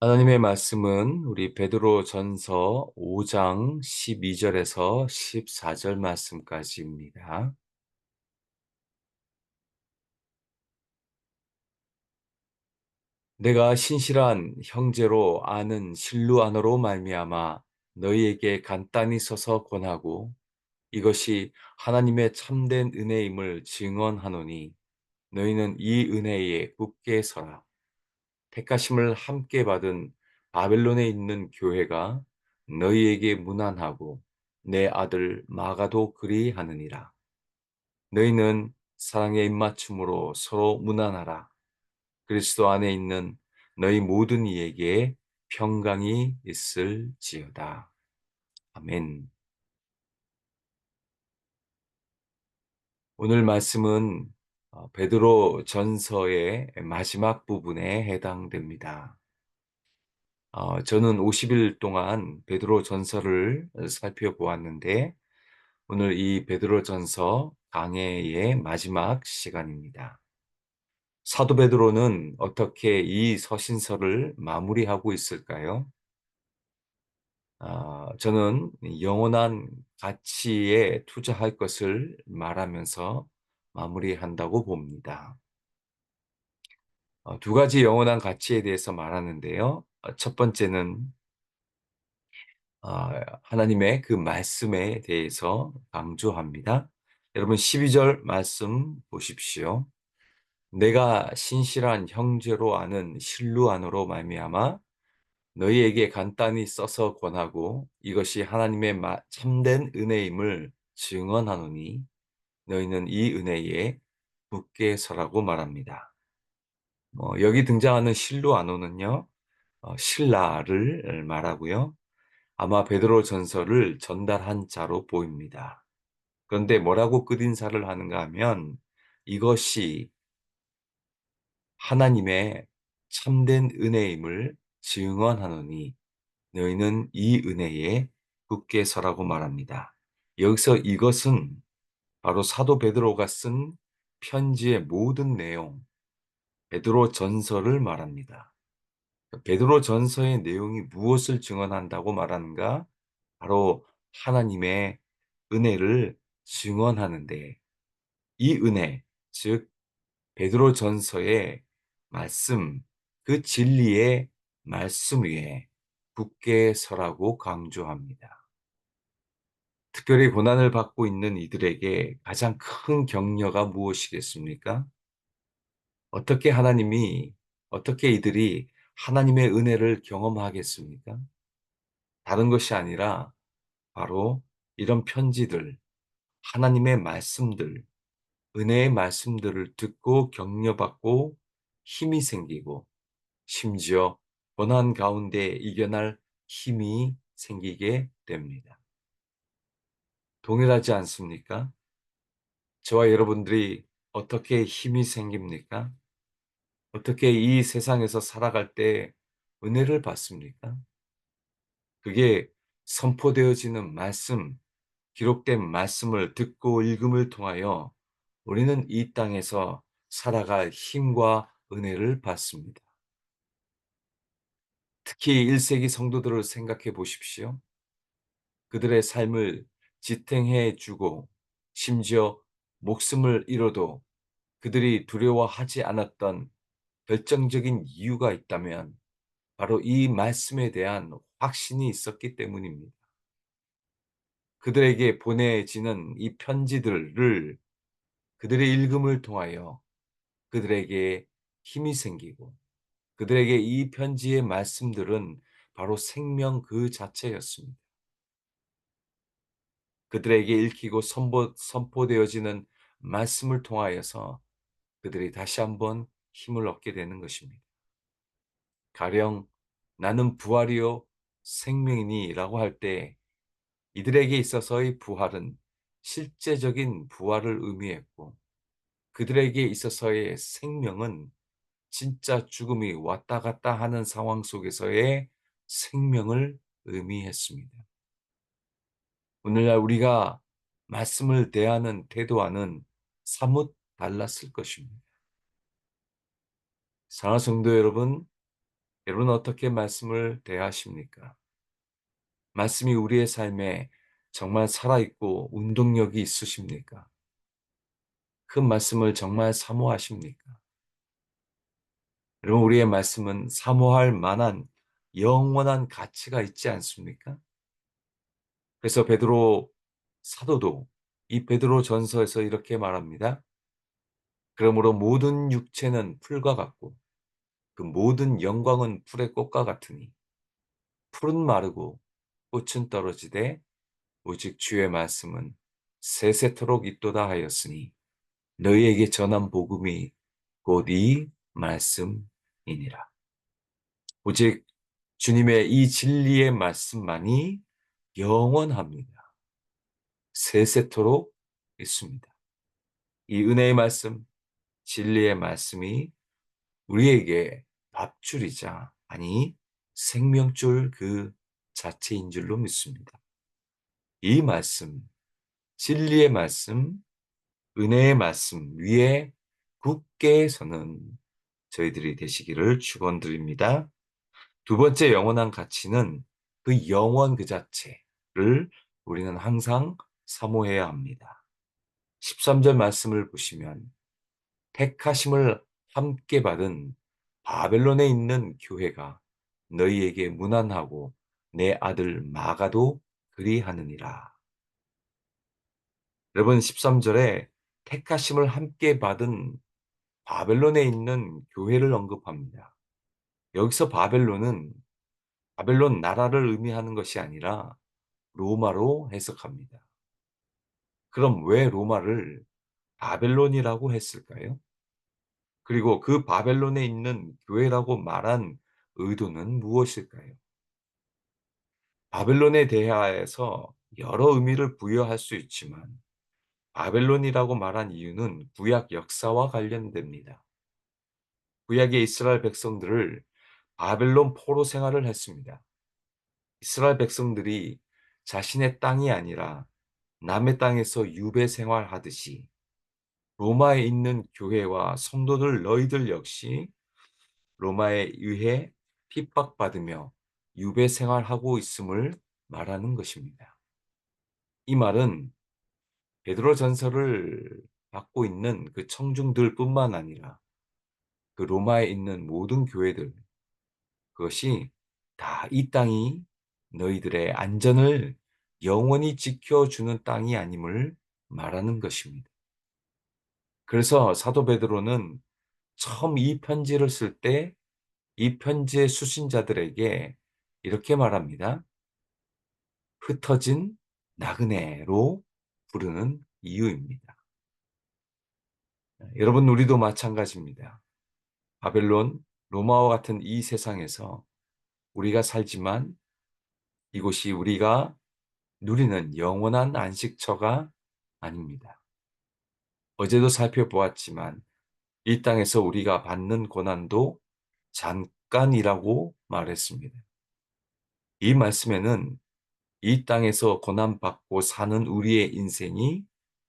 하나님의 말씀은 우리 베드로전서 5장 12절에서 14절 말씀까지입니다. 내가 신실한 형제로 아는 실루아너로 말미암아 너희에게 간단히 써서 권하고 이것이 하나님의 참된 은혜임을 증언하노니 너희는 이 은혜에 굳게 서라. 택하심을 함께 받은 바벨론에 있는 교회가 너희에게 문안하고 내 아들 마가도 그리하느니라. 너희는 사랑의 입맞춤으로 서로 문안하라. 그리스도 안에 있는 너희 모든 이에게 평강이 있을지어다. 아멘. 오늘 말씀은 베드로 전서의 마지막 부분에 해당됩니다. 저는 50일 동안 베드로 전서를 살펴보았는데 오늘 이 베드로 전서 강해의 마지막 시간입니다. 사도 베드로는 어떻게 이 서신서를 마무리하고 있을까요? 저는 영원한 가치에 투자할 것을 말하면서 마무리한다고 봅니다. 두 가지 영원한 가치에 대해서 말하는데요. 첫 번째는 하나님의 그 말씀에 대해서 강조합니다. 여러분 12절 말씀 보십시오. 내가 신실한 형제로 아는 실루안으로 말미암아 너희에게 간단히 써서 권하고 이것이 하나님의 참된 은혜임을 증언하노니 너희는 이 은혜에 굳게 서라고 말합니다. 여기 등장하는 실루아노는요, 신라를 말하고요. 아마 베드로 전서를 전달한 자로 보입니다. 그런데 뭐라고 끝인사를 하는가 하면 이것이 하나님의 참된 은혜임을 증언하노니 너희는 이 은혜에 굳게 서라고 말합니다. 여기서 이것은 바로 사도 베드로가 쓴 편지의 모든 내용, 베드로 전서를 말합니다. 베드로 전서의 내용이 무엇을 증언한다고 말하는가? 바로 하나님의 은혜를 증언하는데 이 은혜, 즉 베드로 전서의 말씀, 그 진리의 말씀 위에 굳게 서라고 강조합니다. 특별히 고난을 받고 있는 이들에게 가장 큰 격려가 무엇이겠습니까? 어떻게 어떻게 이들이 하나님의 은혜를 경험하겠습니까? 다른 것이 아니라 바로 이런 편지들, 하나님의 말씀들, 은혜의 말씀들을 듣고 격려받고 힘이 생기고 심지어 고난 가운데 이겨날 힘이 생기게 됩니다. 동일하지 않습니까? 저와 여러분들이 어떻게 힘이 생깁니까? 어떻게 이 세상에서 살아갈 때 은혜를 받습니까? 그게 선포되어지는 말씀, 기록된 말씀을 듣고 읽음을 통하여 우리는 이 땅에서 살아갈 힘과 은혜를 받습니다. 특히 1세기 성도들을 생각해 보십시오. 그들의 삶을 지탱해 주고 심지어 목숨을 잃어도 그들이 두려워하지 않았던 결정적인 이유가 있다면 바로 이 말씀에 대한 확신이 있었기 때문입니다. 그들에게 보내지는 이 편지들을 그들의 읽음을 통하여 그들에게 힘이 생기고 그들에게 이 편지의 말씀들은 바로 생명 그 자체였습니다. 그들에게 읽히고 선포되어지는 말씀을 통하여서 그들이 다시 한번 힘을 얻게 되는 것입니다. 가령 나는 부활이요 생명이니라고 할 때 이들에게 있어서의 부활은 실제적인 부활을 의미했고 그들에게 있어서의 생명은 진짜 죽음이 왔다 갔다 하는 상황 속에서의 생명을 의미했습니다. 오늘날 우리가 말씀을 대하는 태도와는 사뭇 달랐을 것입니다. 사랑하는 성도 여러분, 여러분 어떻게 말씀을 대하십니까? 말씀이 우리의 삶에 정말 살아있고 운동력이 있으십니까? 그 말씀을 정말 사모하십니까? 여러분 우리의 말씀은 사모할 만한 영원한 가치가 있지 않습니까? 그래서 베드로 사도도 이 베드로 전서에서 이렇게 말합니다. 그러므로 모든 육체는 풀과 같고 그 모든 영광은 풀의 꽃과 같으니 풀은 마르고 꽃은 떨어지되 오직 주의 말씀은 세세토록 있도다 하였으니 너희에게 전한 복음이 곧 이 말씀이니라. 오직 주님의 이 진리의 말씀만이 영원합니다. 세세토록 있습니다. 이 은혜의 말씀, 진리의 말씀이 우리에게 밥줄이자 아니 생명줄 그 자체인 줄로 믿습니다. 이 말씀, 진리의 말씀, 은혜의 말씀 위에 굳게 서는 저희들이 되시기를 축원드립니다. 두 번째 영원한 가치는 그 영원 그 자체를 우리는 항상 사모해야 합니다. 13절 말씀을 보시면 택하심을 함께 받은 바벨론에 있는 교회가 너희에게 문안하고 내 아들 마가도 그리하느니라. 여러분 13절에 택하심을 함께 받은 바벨론에 있는 교회를 언급합니다. 여기서 바벨론은 바벨론 나라를 의미하는 것이 아니라 로마로 해석합니다. 그럼 왜 로마를 바벨론이라고 했을까요? 그리고 그 바벨론에 있는 교회라고 말한 의도는 무엇일까요? 바벨론에 대하여서 여러 의미를 부여할 수 있지만 바벨론이라고 말한 이유는 구약 역사와 관련됩니다. 구약의 이스라엘 백성들을 바벨론 포로 생활을 했습니다. 이스라엘 백성들이 자신의 땅이 아니라 남의 땅에서 유배 생활하듯이 로마에 있는 교회와 성도들 너희들 역시 로마에 의해 핍박받으며 유배 생활하고 있음을 말하는 것입니다. 이 말은 베드로 전서를 받고 있는 그 청중들뿐만 아니라 그 로마에 있는 모든 교회들 그것이 다 이 땅이 너희들의 안전을 영원히 지켜주는 땅이 아님을 말하는 것입니다. 그래서 사도 베드로는 처음 이 편지를 쓸 때 이 편지의 수신자들에게 이렇게 말합니다. 흩어진 나그네로 부르는 이유입니다. 여러분, 우리도 마찬가지입니다. 바벨론, 로마와 같은 이 세상에서 우리가 살지만 이곳이 우리가 누리는 영원한 안식처가 아닙니다. 어제도 살펴보았지만 이 땅에서 우리가 받는 고난도 잠깐이라고 말했습니다. 이 말씀에는 이 땅에서 고난받고 사는 우리의 인생이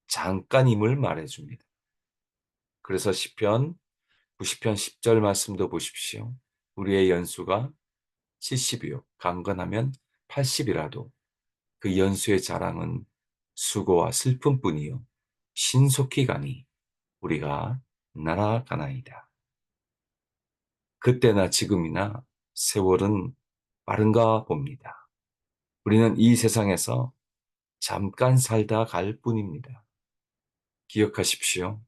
잠깐임을 말해줍니다. 그래서 시편 90편 10절 말씀도 보십시오. 우리의 연수가 70이요. 강건하면 80이라도 그 연수의 자랑은 수고와 슬픔뿐이요. 신속히 가니 우리가 날아가나이다. 그때나 지금이나 세월은 빠른가 봅니다. 우리는 이 세상에서 잠깐 살다 갈 뿐입니다. 기억하십시오.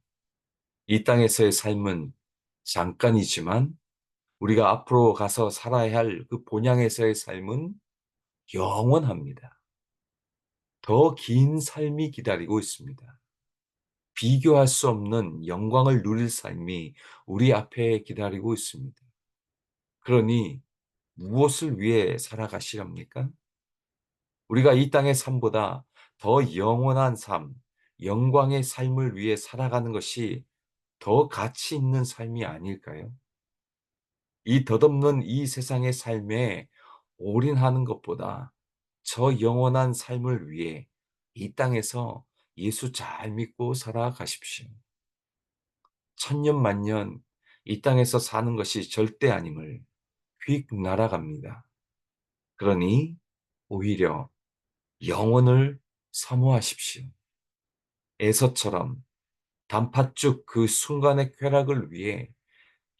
이 땅에서의 삶은 잠깐이지만 우리가 앞으로 가서 살아야 할 그 본향에서의 삶은 영원합니다. 더 긴 삶이 기다리고 있습니다. 비교할 수 없는 영광을 누릴 삶이 우리 앞에 기다리고 있습니다. 그러니 무엇을 위해 살아가시렵니까? 우리가 이 땅의 삶보다 더 영원한 삶, 영광의 삶을 위해 살아가는 것이 더 가치 있는 삶이 아닐까요? 이 덧없는 이 세상의 삶에 올인하는 것보다 저 영원한 삶을 위해 이 땅에서 예수 잘 믿고 살아가십시오. 천년 만년 이 땅에서 사는 것이 절대 아님을 휙 날아갑니다. 그러니 오히려 영혼을 사모하십시오. 에서처럼 단팥죽 그 순간의 쾌락을 위해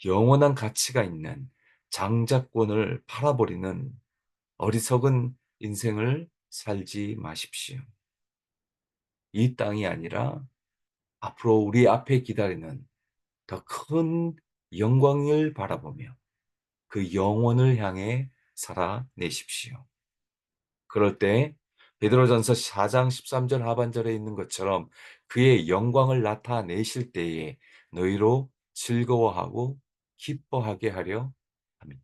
영원한 가치가 있는 장자권을 팔아버리는 어리석은 인생을 살지 마십시오. 이 땅이 아니라 앞으로 우리 앞에 기다리는 더 큰 영광을 바라보며 그 영혼을 향해 살아내십시오. 그럴 때 베드로전서 4장 13절 하반절에 있는 것처럼 그의 영광을 나타내실 때에 너희로 즐거워하고 기뻐하게 하려 합니다.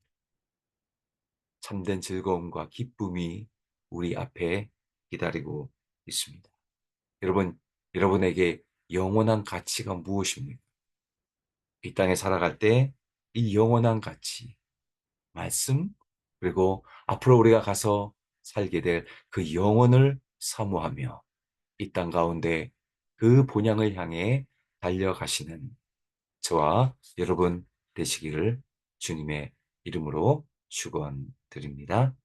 참된 즐거움과 기쁨이 우리 앞에 기다리고 있습니다. 여러분, 여러분에게 영원한 가치가 무엇입니까? 이 땅에 살아갈 때 이 영원한 가치, 말씀, 그리고 앞으로 우리가 가서 살게 될 그 영혼을 사모하며 이 땅 가운데 그 본향을 향해 달려가시는 저와 여러분 되시기를 주님의 이름으로 축원드립니다.